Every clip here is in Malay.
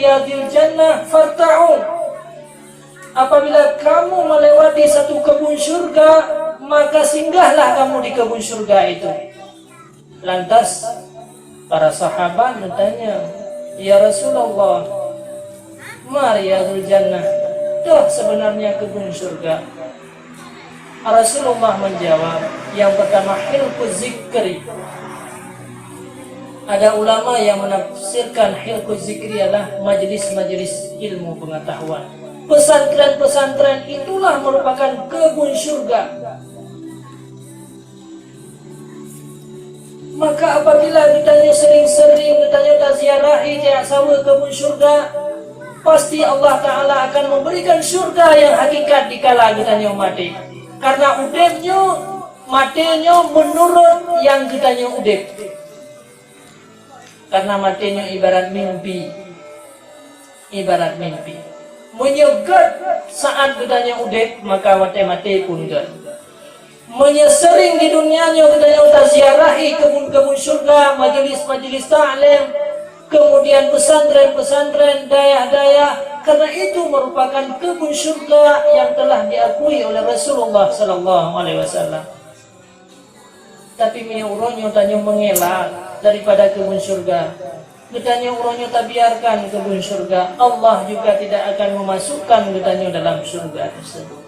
riyadil jannah farta'u. Apabila kamu melewati satu kebun surga, maka singgahlah kamu di kebun surga itu. Lantas para sahabat bertanya, ya Rasulullah, ma riyadul jannah? Itu sebenarnya kebun surga. Rasulullah menjawab, yang pertama hilquz zikri. Ada ulama yang menafsirkan hilquz zikri adalah majlis-majlis ilmu pengetahuan. Pesantren-pesantren itulah merupakan kebun surga. Maka apabila ditanya sering-sering, ditanya ziarahi tiap sawa kebun surga, pasti Allah Ta'ala akan memberikan surga yang hakikat dikala ditanya mati. Karena udipnya, matinya menurut yang ditanya udip. Karena matinya ibarat mimpi. Ibarat mimpi. Menyegat saat gedanya udip, maka mati-mati pun gak. Menyesering di dunianya gedanya utaziarahi kebun-kebun surga, majelis-majelis ta'lim, kemudian pesantren-pesantren, daya-daya. Karena itu merupakan kebun surga yang telah diakui oleh Rasulullah SAW. Tapi minyak tanya mengelak daripada kebun surga. Getanya urangnya tak biarkan kebun surga, Allah juga tidak akan memasukkan getanya dalam surga tersebut.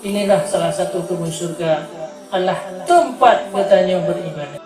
Inilah salah satu kebun surga, adalah tempat getanya beribadah.